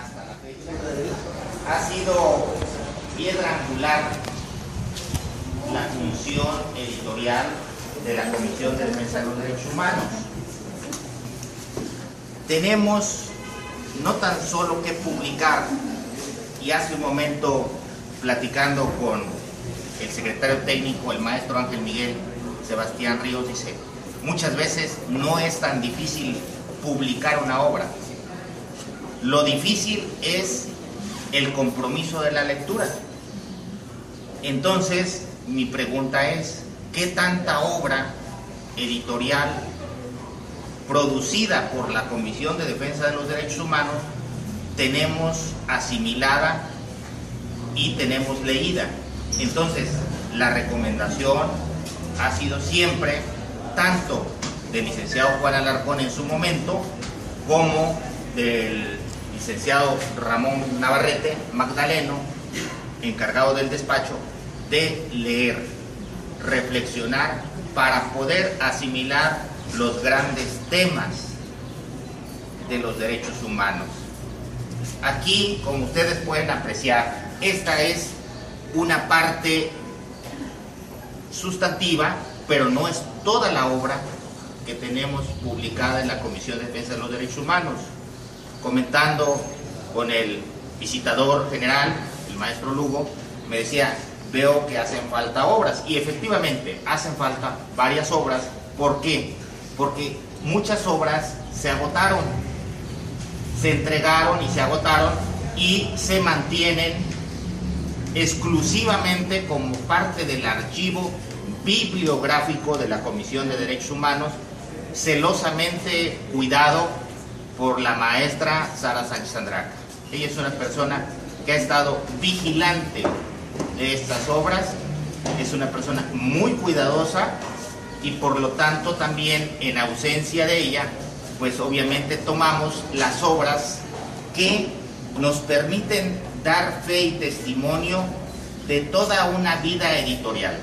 hasta la fecha ha sido piedra angular la función editorial de la Comisión de Defensa de los Derechos Humanos. Tenemos no tan solo que publicar, y hace un momento platicando con el secretario técnico, el maestro Ángel Miguel Sebastián Ríos, dice, muchas veces no es tan difícil publicar una obra. Lo difícil es el compromiso de la lectura. Entonces, mi pregunta es, ¿qué tanta obra editorial producida por la Comisión de Defensa de los Derechos Humanos tenemos asimilada y tenemos leída? Entonces, la recomendación ha sido siempre, tanto del licenciado Juan Alarcón en su momento, como del licenciado Ramón Navarrete Magdaleno, encargado del despacho, de leer, reflexionar para poder asimilar los grandes temas de los derechos humanos. Aquí, como ustedes pueden apreciar, esta es una parte sustantiva, pero no es toda la obra que tenemos publicada en la Comisión de Defensa de los Derechos Humanos. Comentando con el visitador general, el maestro Lugo, me decía, veo que hacen falta obras, y efectivamente hacen falta varias obras. ¿Por qué? Porque muchas obras se agotaron, se entregaron y se agotaron y se mantienen exclusivamente como parte del archivo bibliográfico de la Comisión de Derechos Humanos, celosamente cuidado por la maestra Sara Sánchez Andraca. Ella es una persona que ha estado vigilante de estas obras, es una persona muy cuidadosa, y por lo tanto también en ausencia de ella, pues obviamente tomamos las obras que nos permiten dar fe y testimonio de toda una vida editorial.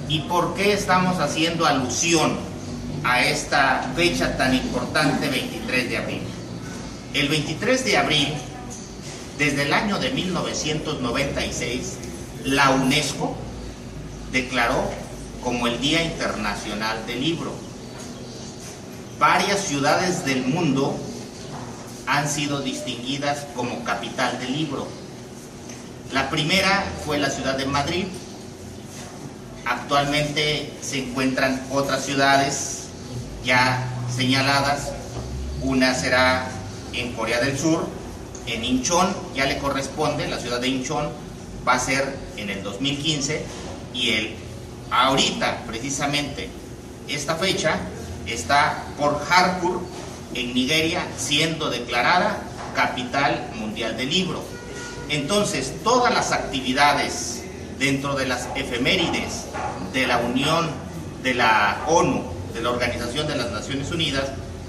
¿Y por qué estamos haciendo alusión a esta fecha tan importante, 23 de abril? El 23 de abril, desde el año de 1996, la UNESCO declaró como el Día Internacional del Libro. Varias ciudades del mundo han sido distinguidas como capital del libro. La primera fue la ciudad de Madrid. Actualmente se encuentran otras ciudades ya señaladas. Una será en Corea del Sur, en Incheon, ya le corresponde, la ciudad de Incheon va a ser en el 2015, y ahorita precisamente esta fecha está por Harcourt en Nigeria siendo declarada capital mundial del libro. Entonces, todas las actividades dentro de las efemérides de la Unión, de la ONU, de la Organización de las Naciones Unidas,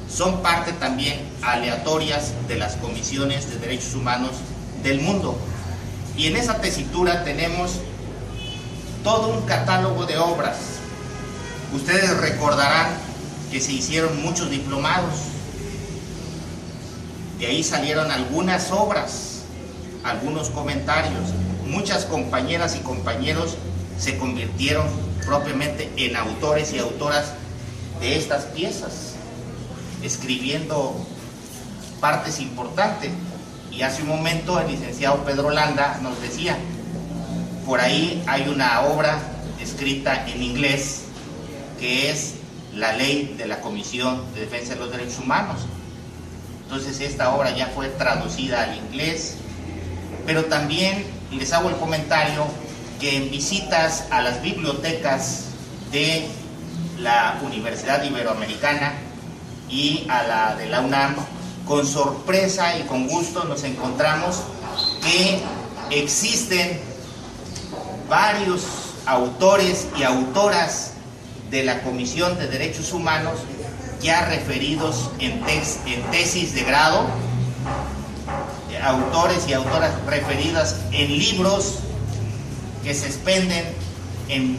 son parte también aleatorias de las comisiones de derechos humanos del mundo. Y en esa tesitura tenemos todo un catálogo de obras. Ustedes recordarán que se hicieron muchos diplomados. De ahí salieron algunas obras, algunos comentarios. Muchas compañeras y compañeros se convirtieron propiamente en autores y autoras de estas piezas, escribiendo partes importantes. Y hace un momento el licenciado Pedro Landa nos decía, por ahí hay una obra escrita en inglés que es la ley de la Comisión de Defensa de los Derechos Humanos. Entonces esta obra ya fue traducida al inglés, pero también les hago el comentario que en visitas a las bibliotecas de la Universidad Iberoamericana y a la de la UNAM, con sorpresa y con gusto nos encontramos que existen varios autores y autoras de la Comisión de Derechos Humanos ya referidos en tesis de grado, autores y autoras referidas en libros que se expenden en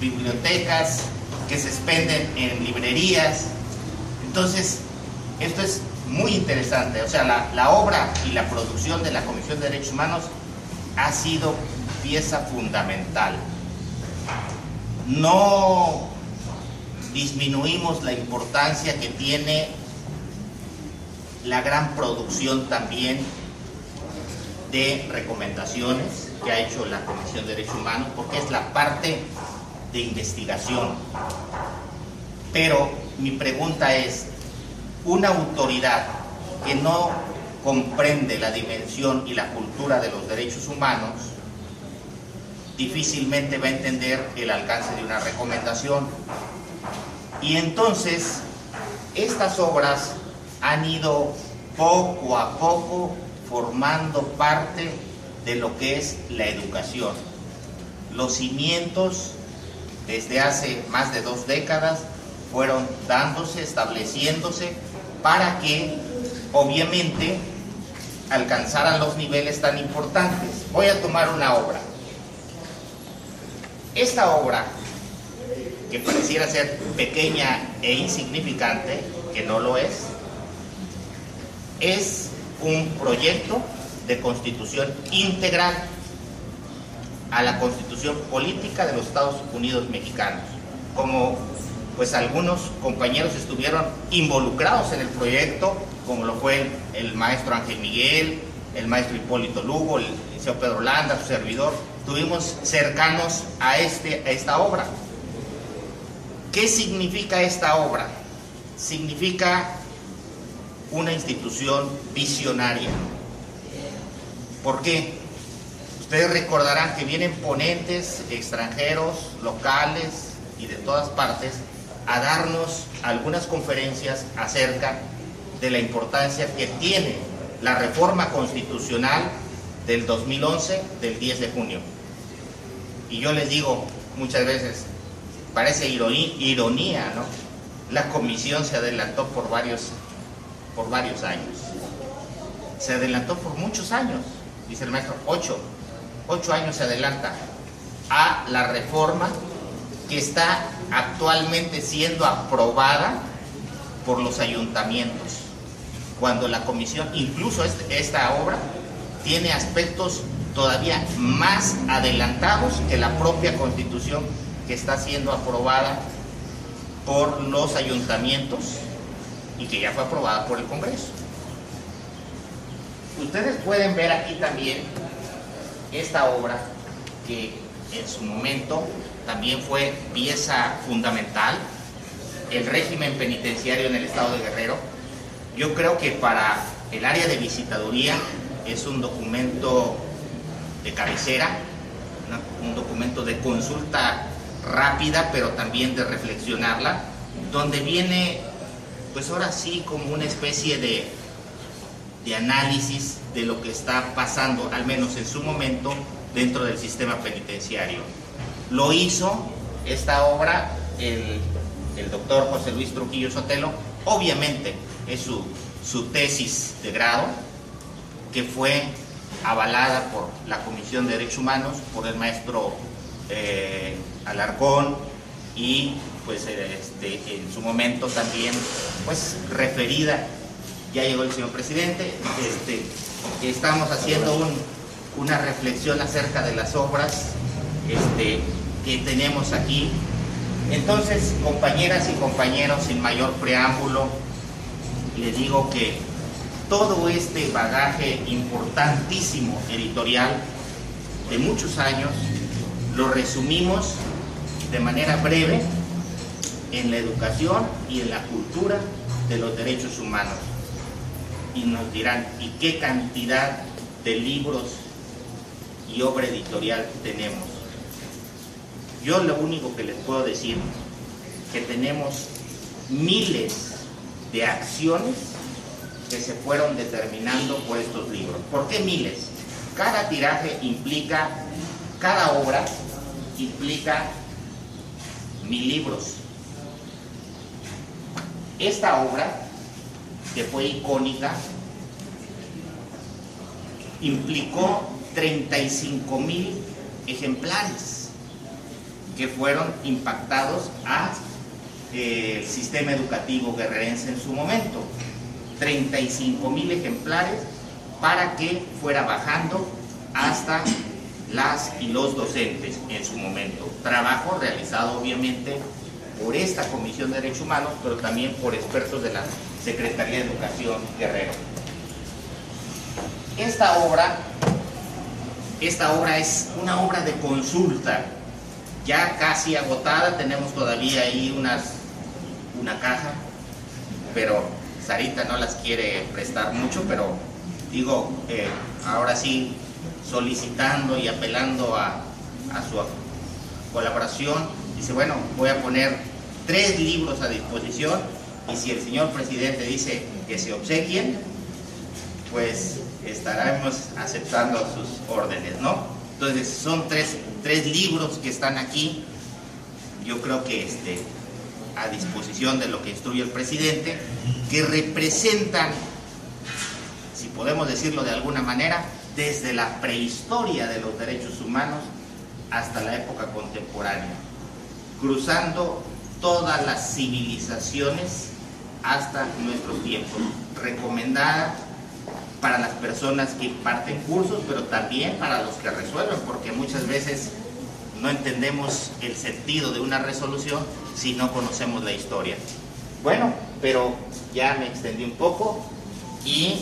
bibliotecas, que se expenden en librerías. Entonces, esto es muy interesante. O sea, la obra y la producción de la Comisión de Derechos Humanos ha sido pieza fundamental. No disminuimos la importancia que tiene la gran producción también de recomendaciones que ha hecho la Comisión de Derechos Humanos, porque es la parte de investigación. Pero mi pregunta es, una autoridad que no comprende la dimensión y la cultura de los derechos humanos difícilmente va a entender el alcance de una recomendación. Y entonces estas obras han ido poco a poco formando parte de lo que es la educación. Los cimientos desde hace más de 2 décadas fueron dándose, estableciéndose para que obviamente alcanzaran los niveles tan importantes. Voy a tomar una obra. Esta obra, que pareciera ser pequeña e insignificante, que no lo es un proyecto de constitución integral a la Constitución Política de los Estados Unidos Mexicanos. Como pues algunos compañeros estuvieron involucrados en el proyecto, como lo fue el maestro Ángel Miguel, el maestro Hipólito Lugo, el licenciado Pedro Landa, su servidor, estuvimos cercanos a esta obra. ¿Qué significa esta obra? Significa una institución visionaria. ¿Por qué? Ustedes recordarán que vienen ponentes extranjeros, locales y de todas partes a darnos algunas conferencias acerca de la importancia que tiene la reforma constitucional del 2011, del 10 de junio. Y yo les digo muchas veces, parece ironía, ¿no? La comisión se adelantó por varios años. Se adelantó por muchos años, dice el maestro, 8 años se adelanta a la reforma que está actualmente siendo aprobada por los ayuntamientos, cuando la comisión, incluso esta obra, tiene aspectos todavía más adelantados que la propia Constitución que está siendo aprobada por los ayuntamientos y que ya fue aprobada por el Congreso. Ustedes pueden ver aquí también esta obra que en su momento también fue pieza fundamental, el régimen penitenciario en el estado de Guerrero. Yo creo que para el área de visitaduría es un documento de cabecera, un documento de consulta rápida, pero también de reflexionarla, donde viene, pues ahora sí, como una especie de análisis de lo que está pasando, al menos en su momento, dentro del sistema penitenciario. Lo hizo esta obra el doctor José Luis Trujillo Sotelo. Obviamente es su tesis de grado, que fue avalada por la Comisión de Derechos Humanos, por el maestro Alarcón, y pues en su momento también pues referida. Ya llegó el señor presidente. Estamos haciendo una reflexión acerca de las obras que tenemos aquí. Entonces, compañeras y compañeros, sin mayor preámbulo, les digo que todo este bagaje importantísimo editorial de muchos años lo resumimos de manera breve en la educación y en la cultura de los derechos humanos. Y nos dirán, ¿y qué cantidad de libros y obra editorial tenemos? Yo lo único que les puedo decir que tenemos miles de acciones que se fueron determinando por estos libros. ¿Por qué miles? Cada tiraje implica, cada obra implica 1000 libros. Esta obra, que fue icónica, implicó 35,000 ejemplares que fueron impactados al sistema educativo guerrerense en su momento. 35,000 ejemplares para que fuera bajando hasta las y los docentes en su momento. Trabajo realizado obviamente por esta Comisión de Derechos Humanos, pero también por expertos de la Secretaría de Educación Guerrero. Esta obra es una obra de consulta, ya casi agotada. Tenemos todavía ahí una caja, pero Sarita no las quiere prestar mucho, pero digo, ahora sí, solicitando y apelando a su colaboración, dice, bueno, voy a poner 3 libros a disposición, y si el señor presidente dice que se obsequien, pues estaremos aceptando sus órdenes, ¿no? Entonces son tres libros que están aquí, yo creo que a disposición de lo que instruye el presidente, que representan, si podemos decirlo de alguna manera, desde la prehistoria de los derechos humanos hasta la época contemporánea, cruzando todas las civilizaciones hasta nuestros tiempos. Recomendada para las personas que imparten cursos, pero también para los que resuelven, porque muchas veces no entendemos el sentido de una resolución si no conocemos la historia. Bueno, pero ya me extendí un poco y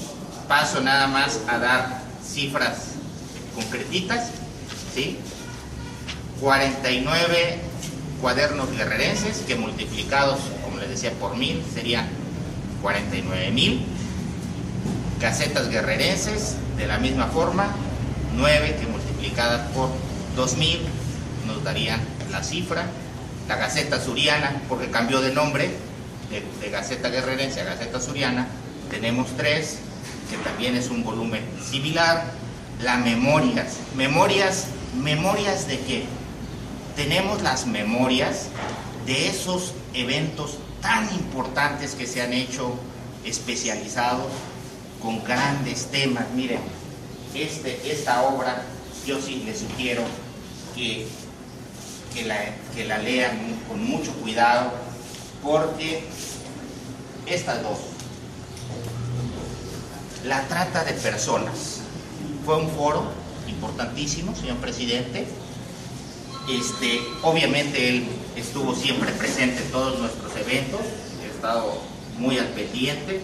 paso nada más a dar cifras concretitas, ¿sí? 49 cuadernos guerrerenses que multiplicados, como les decía, por 1000 serían 49,000. Gacetas guerrerenses de la misma forma, 9 que multiplicadas por 2000 nos darían la cifra. La Gaceta Suriana, porque cambió de nombre de Gaceta Guerrerense a Gaceta Suriana, tenemos 3, que también es un volumen similar. Las memorias ¿de qué? Tenemos las memorias de esos eventos tan importantes que se han hecho, especializados, con grandes temas. Miren, esta obra yo sí les sugiero que la lean con mucho cuidado, porque estas dos, la trata de personas, fue un foro importantísimo, señor presidente. Obviamente él estuvo siempre presente en todos nuestros eventos, he estado muy al pendiente,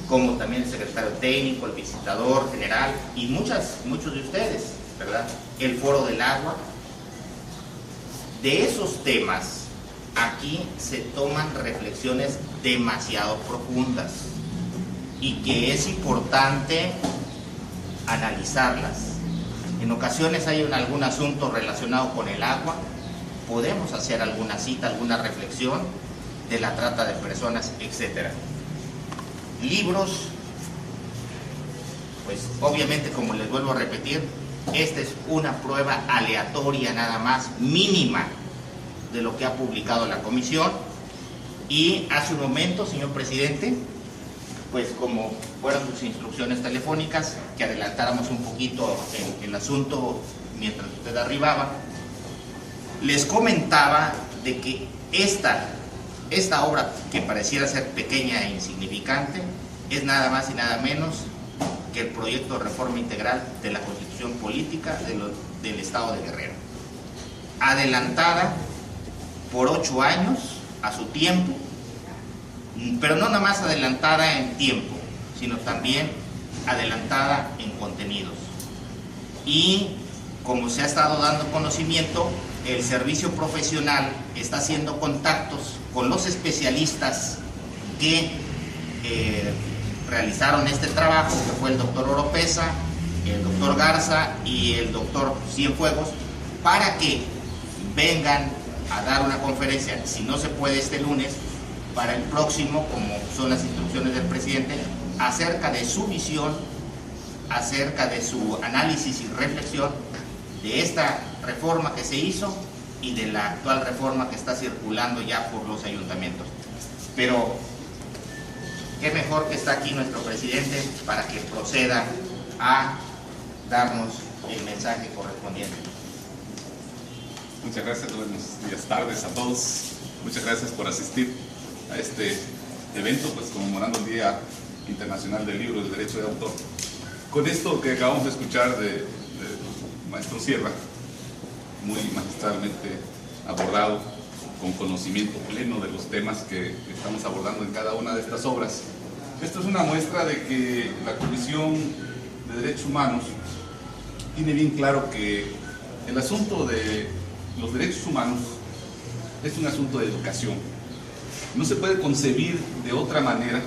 como también el secretario técnico, el visitador general y muchos de ustedes, ¿verdad? El foro del agua. De esos temas, aquí se toman reflexiones demasiado profundas y que es importante analizarlas. En ocasiones hay algún asunto relacionado con el agua, podemos hacer alguna cita, alguna reflexión de la trata de personas, etc. Libros, pues obviamente, como les vuelvo a repetir, esta es una prueba aleatoria nada más, mínima, de lo que ha publicado la comisión. Y hace un momento, señor presidente, pues como fueron sus instrucciones telefónicas, que adelantáramos un poquito el asunto mientras usted arribaba, les comentaba de que esta obra, que pareciera ser pequeña e insignificante, es nada más y nada menos que el proyecto de reforma integral de la Constitución Política del Estado de Guerrero, adelantada por 8 años a su tiempo, pero no nada más adelantada en tiempo, sino también adelantada en contenidos. Y como se ha estado dando conocimiento, el servicio profesional está haciendo contactos con los especialistas que realizaron este trabajo, que fue el doctor Oropesa, el doctor Garza y el doctor Cienfuegos, para que vengan a dar una conferencia, si no se puede este lunes, para el próximo, como son las instrucciones del presidente, acerca de su visión, acerca de su análisis y reflexión de esta reforma que se hizo y de la actual reforma que está circulando ya por los ayuntamientos. Pero qué mejor que está aquí nuestro presidente para que proceda a darnos el mensaje correspondiente. Muchas gracias, buenos días, tardes a todos. Muchas gracias por asistir a este evento, pues conmemorando el Día Internacional del Libro y del Derecho de Autor. Con esto que acabamos de escuchar de maestro Sierra, muy magistralmente abordado, con conocimiento pleno de los temas que estamos abordando en cada una de estas obras. Esto es una muestra de que la Comisión de Derechos Humanos tiene bien claro que el asunto de los derechos humanos es un asunto de educación. No se puede concebir de otra manera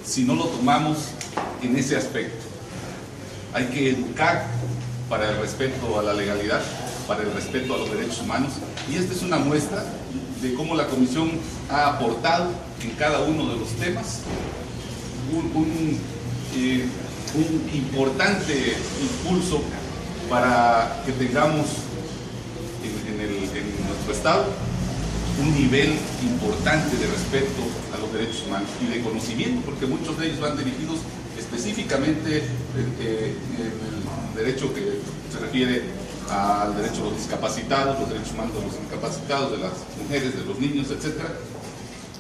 si no lo tomamos en ese aspecto. Hay que educar para el respeto a la legalidad, para el respeto a los derechos humanos, y esta es una muestra de cómo la Comisión ha aportado en cada uno de los temas un importante impulso para que tengamos en nuestro Estado un nivel importante de respeto a los derechos humanos y de conocimiento, porque muchos de ellos van dirigidos específicamente en el derecho que se refiere al derecho de los discapacitados, los derechos humanos de los discapacitados, de las mujeres, de los niños, etc.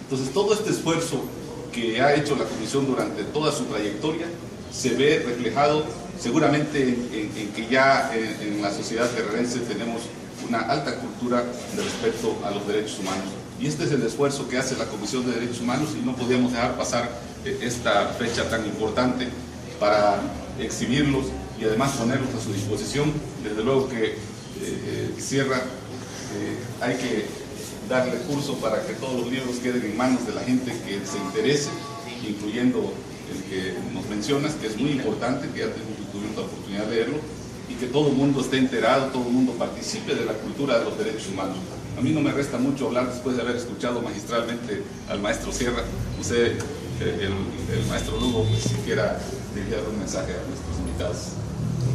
Entonces, todo este esfuerzo que ha hecho la Comisión durante toda su trayectoria se ve reflejado seguramente en que ya en la sociedad guerrerense tenemos una alta cultura de respeto a los derechos humanos. Y este es el esfuerzo que hace la Comisión de Derechos Humanos, y no podíamos dejar pasar esta fecha tan importante para exhibirlos y además ponerlos a su disposición. Desde luego que Sierra hay que darle curso para que todos los libros queden en manos de la gente que se interese, incluyendo el que nos mencionas, que es muy importante, que ya tuvimos la oportunidad de leerlo, y que todo el mundo esté enterado, todo el mundo participe de la cultura de los derechos humanos. A mí no me resta mucho hablar después de haber escuchado magistralmente al maestro Sierra. Usted, el maestro Lugo, pues siquiera diría un mensaje a nuestros invitados.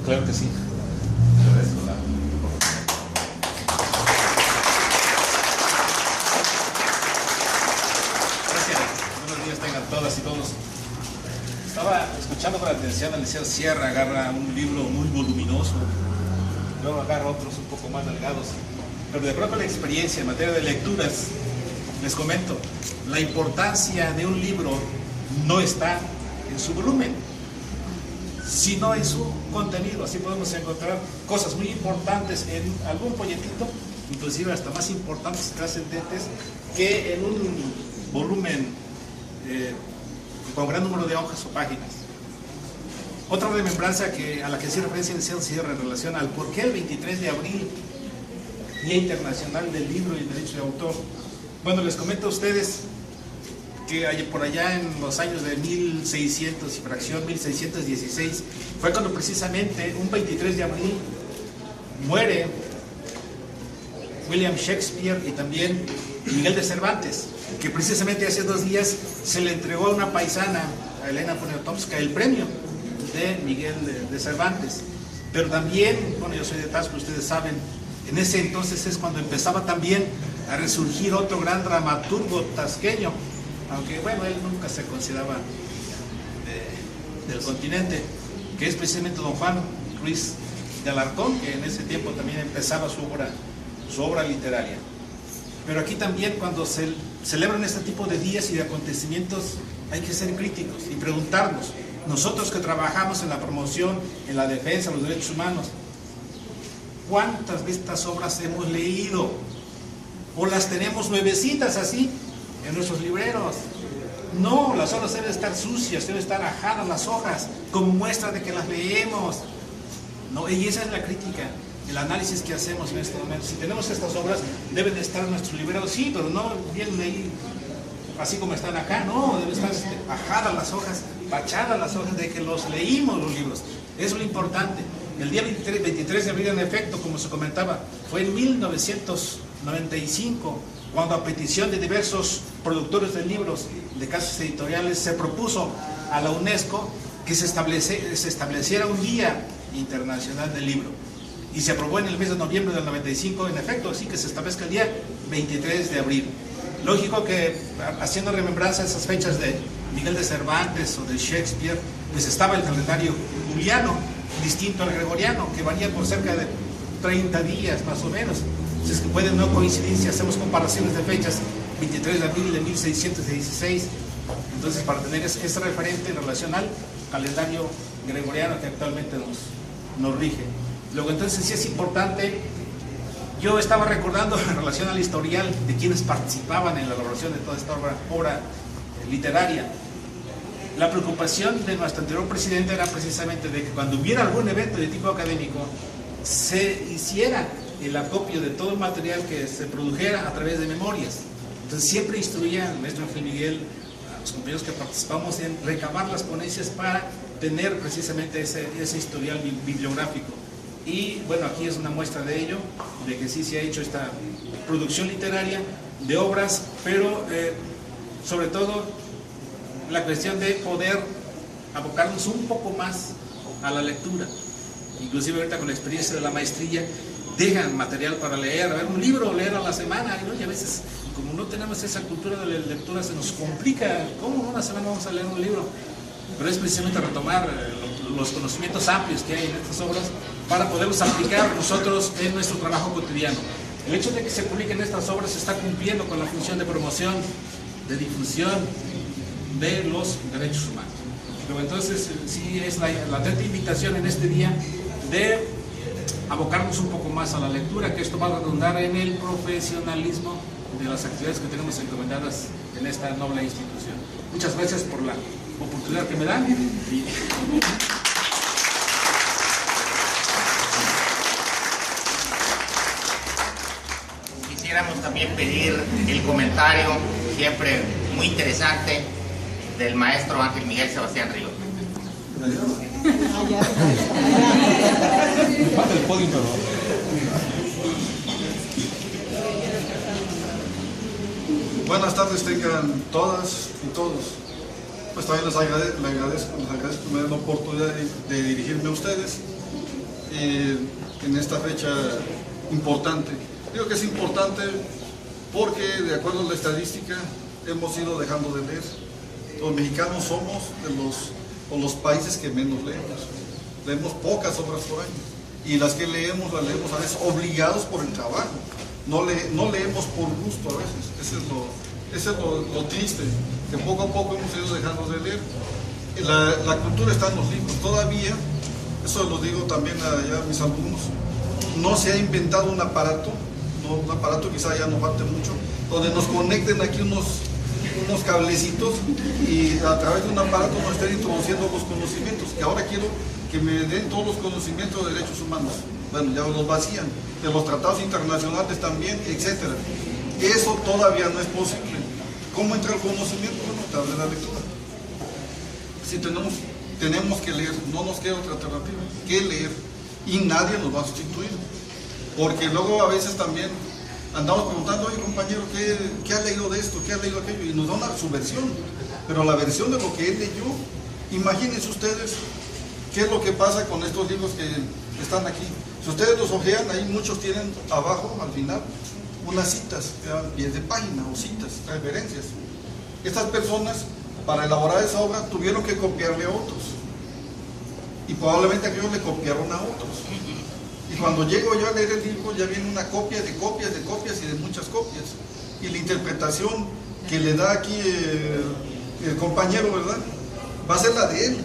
Claro que sí. Gracias. Buenos días tengan todas y todos. Estaba escuchando con atención al licenciado Sierra. Agarra un libro muy voluminoso, luego agarra otros un poco más delgados, pero de acuerdo con la experiencia en materia de lecturas, les comento, la importancia de un libro no está en su volumen, sino en su contenido. Así podemos encontrar cosas muy importantes en algún folletito, inclusive hasta más importantes y trascendentes que en un volumen con gran número de hojas o páginas. Otra remembranza a la que hacía referencia el licenciado Sierra en relación al por qué el 23 de abril, Día Internacional del Libro y el Derecho de Autor. Bueno, les comento a ustedes que por allá en los años de 1600 y fracción 1616 fue cuando precisamente un 23 de abril muere William Shakespeare y también Miguel de Cervantes, que precisamente hace 2 días se le entregó a una paisana, a Elena Poniatowska, el premio de Miguel de Cervantes. Pero también, bueno, yo soy de Tasco, ustedes saben, en ese entonces es cuando empezaba también a resurgir otro gran dramaturgo tasqueño, aunque bueno, él nunca se consideraba del continente, que es precisamente don Juan Ruiz de Alarcón, que en ese tiempo también empezaba su obra literaria. Pero aquí también, cuando se celebran este tipo de días y de acontecimientos, hay que ser críticos y preguntarnos, nosotros que trabajamos en la promoción, en la defensa de los derechos humanos, ¿cuántas de estas obras hemos leído? ¿O las tenemos nuevecitas así en nuestros libreros? No, las obras deben estar sucias, deben estar ajadas las hojas, como muestra de que las leemos. No, y esa es la crítica, el análisis que hacemos en este momento. Si tenemos estas obras, deben de estar en nuestros libreros, sí, pero no vienen ahí así como están acá, no, deben estar ajadas las hojas, bachadas las hojas de que los leímos los libros. Eso es lo importante. El día 23 de abril, en efecto, como se comentaba, fue en 1995, cuando a petición de diversos productores de libros, de casas editoriales, se propuso a la UNESCO que se estableciera un Día Internacional del Libro. Y se aprobó en el mes de noviembre del 95, en efecto, así que se establezca el día 23 de abril. Lógico que, haciendo remembranza a esas fechas de Miguel de Cervantes o de Shakespeare, pues estaba el calendario juliano, distinto al gregoriano, que varía por cerca de 30 días más o menos. Entonces, que pueden no coincidir si hacemos comparaciones de fechas, 23 de abril de 1616, Entonces, para tener ese referente en relación al calendario gregoriano que actualmente nos rige. Luego, entonces, sí es importante. Yo estaba recordando en relación al historial de quienes participaban en la elaboración de toda esta obra literaria. La preocupación de nuestro anterior presidente era precisamente de que cuando hubiera algún evento de tipo académico, se hiciera el acopio de todo el material que se produjera a través de memorias. Entonces siempre instruía al maestro Ángel Miguel, a los compañeros que participamos, en recabar las ponencias para tener precisamente ese historial bibliográfico. Y bueno, aquí es una muestra de ello, de que sí se ha hecho esta producción literaria de obras, pero sobre todo la cuestión de poder abocarnos un poco más a la lectura. Inclusive ahorita con la experiencia de la maestría, dejan material para leer, a ver, un libro leer a la semana, ¿no? Y a veces, como no tenemos esa cultura de la lectura, se nos complica. ¿Cómo en una semana vamos a leer un libro? Pero es precisamente retomar los conocimientos amplios que hay en estas obras para poderlos aplicar nosotros en nuestro trabajo cotidiano. El hecho de que se publiquen estas obras se está cumpliendo con la función de promoción, de difusión de los derechos humanos. Pero entonces sí es la atenta invitación en este día de abocarnos un poco más a la lectura, que esto va a redundar en el profesionalismo de las actividades que tenemos encomendadas en esta noble institución. Muchas gracias por la oportunidad que me dan. Quisiéramos también pedir el comentario, siempre muy interesante, del maestro Ángel Miguel Sebastián Ríos. Buenas tardes tengan todas y todos. Pues también les agradezco que me den la oportunidad de dirigirme a ustedes en esta fecha importante. Digo que es importante porque, de acuerdo a la estadística, hemos ido dejando de leer. Los mexicanos somos de los países que menos leemos. Leemos pocas obras por año. Y las que leemos, las leemos a veces obligados por el trabajo. No leemos por gusto a veces. Ese es lo triste, que poco a poco hemos ido dejando de leer. La cultura está en los libros. Todavía, eso lo digo también a mis alumnos, no se ha inventado un aparato quizá ya nos falte mucho, donde nos conecten aquí unos cablecitos y a través de un aparato nos estén introduciendo los conocimientos, que ahora quiero que me den todos los conocimientos de derechos humanos. Bueno, ya los vacían, de los tratados internacionales también, etcétera. Eso todavía no es posible. ¿Cómo entra el conocimiento? Bueno, a través de la lectura. Si tenemos que leer, no nos queda otra alternativa que leer, y nadie nos va a sustituir. Porque luego a veces también andamos preguntando, oye compañero, ¿qué ha leído de esto? ¿Qué ha leído aquello? Y nos da su versión. Pero la versión de lo que él leyó, imagínense ustedes qué es lo que pasa con estos libros que están aquí. Si ustedes los ojean, ahí muchos tienen abajo, al final, unas citas, pies de página o citas, referencias. Estas personas, para elaborar esa obra, tuvieron que copiarle a otros. Y probablemente aquellos le copiaron a otros. Y cuando llego yo a leer el libro, ya viene una copia de copias y de muchas copias. Y la interpretación que le da aquí el compañero, ¿verdad?, va a ser la de él.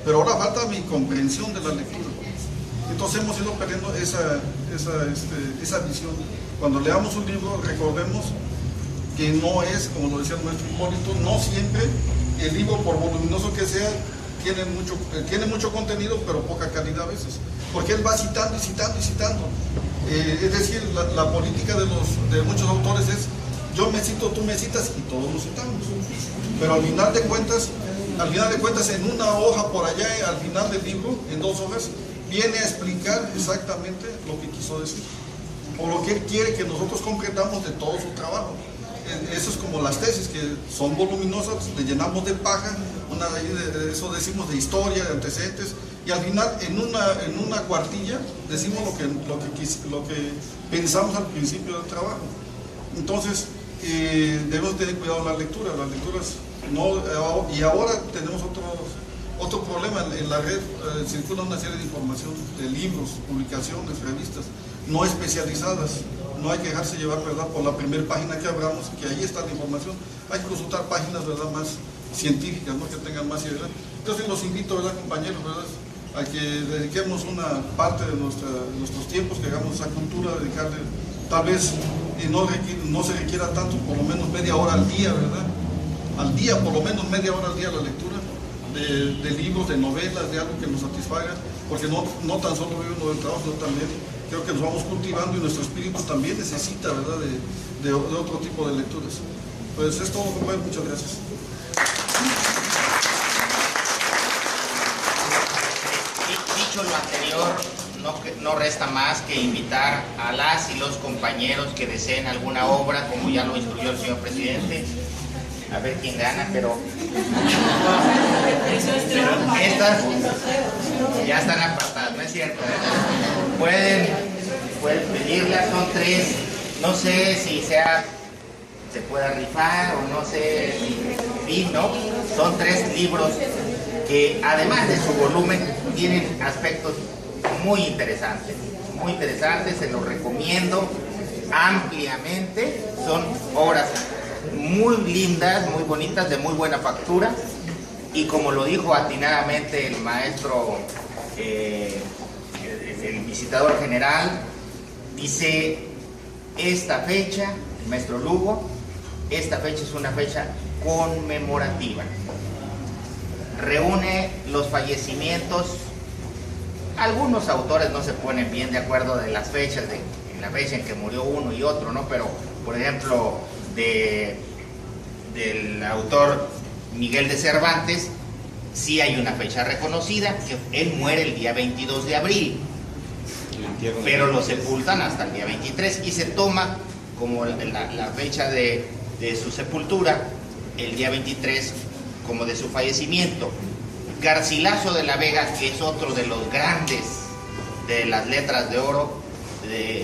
Pero ahora falta mi comprensión de la lectura. Entonces hemos ido perdiendo esa visión. Cuando leamos un libro, recordemos que no es, como lo decía el maestro Hipólito, no siempre el libro, por voluminoso que sea, tiene mucho contenido, pero poca calidad a veces. Porque él va citando y citando y citando. Es decir, la política de muchos autores es: yo me cito, tú me citas y todos nos citamos. Pero al final de cuentas, en una hoja por allá, al final del libro, en 2 hojas, viene a explicar exactamente lo que quiso decir, o lo que él quiere que nosotros comprendamos de todo su trabajo. Eso es como las tesis, que son voluminosas, le llenamos de paja, eso decimos de historia, de antecedentes, y al final en una cuartilla decimos lo que pensamos al principio del trabajo. Entonces debemos tener cuidado las lecturas no, y ahora tenemos otro problema. En la red circula una serie de información, de libros, publicaciones, revistas no especializadas. No hay que dejarse llevar, ¿verdad?, por la primera página que abramos, que ahí está la información. Hay que consultar páginas, ¿verdad?, más científicas, ¿no? Que tengan más idea. Yo sí los invito, ¿verdad, compañeros, ¿verdad?, a que dediquemos una parte de nuestros tiempos, que hagamos esa cultura, dedicarle tal vez, y no se requiera tanto, por lo menos media hora al día, ¿verdad? Al día, por lo menos media hora al día la lectura de libros, de novelas, de algo que nos satisfaga, porque no tan solo vive uno del trabajo, sino también creo que nos vamos cultivando y nuestro espíritu también necesita, ¿verdad?, de otro tipo de lecturas. Pues es todo, compañeros, muchas gracias. Dicho lo anterior, no resta más que invitar a las y los compañeros que deseen alguna obra, como ya lo instruyó el señor presidente. A ver quién gana, pero estas ya están apartadas, ¿no es cierto? Pueden pedirlas, son 3, no sé si se pueda rifar o no sé si ¿no? Son 3 libros que, además de su volumen, tienen aspectos muy interesantes, se los recomiendo ampliamente. Son obras muy lindas, muy bonitas, de muy buena factura, y como lo dijo atinadamente el maestro, el visitador general, dice: esta fecha, el maestro Lugo, esta fecha es una fecha conmemorativa, reúne los fallecimientos. Algunos autores no se ponen bien de acuerdo de las fechas, en la fecha en que murió uno y otro, ¿no? Pero, por ejemplo, del autor Miguel de Cervantes, sí hay una fecha reconocida, que él muere el día 22 de abril, pero lo sepultan hasta el día 23 y se toma como la fecha de su sepultura, el día 23, como de su fallecimiento. Garcilaso de la Vega, que es otro de los grandes de las letras de oro,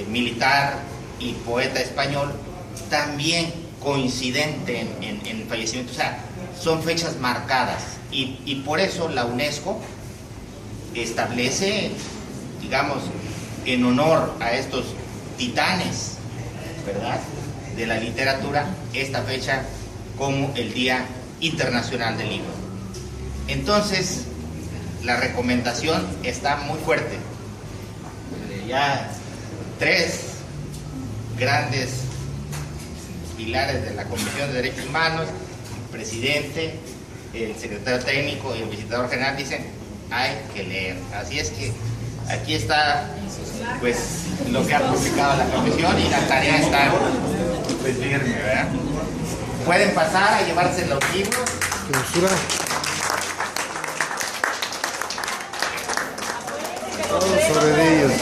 militar y poeta español, también coincidente en el fallecimiento. O sea, son fechas marcadas, y por eso la UNESCO establece, digamos, en honor a estos titanes, ¿verdad?, de la literatura, esta fecha como el Día Internacional del Libro. Entonces, la recomendación está muy fuerte. Ya 3 grandes pilares de la Comisión de Derechos Humanos, el presidente, el secretario técnico y el visitador general, dicen: hay que leer. Así es que aquí está, pues, lo que ha publicado la comisión, y la tarea está, pues, firme, ¿verdad? Pueden pasar a llevarse los libros. Todo sobre ellos.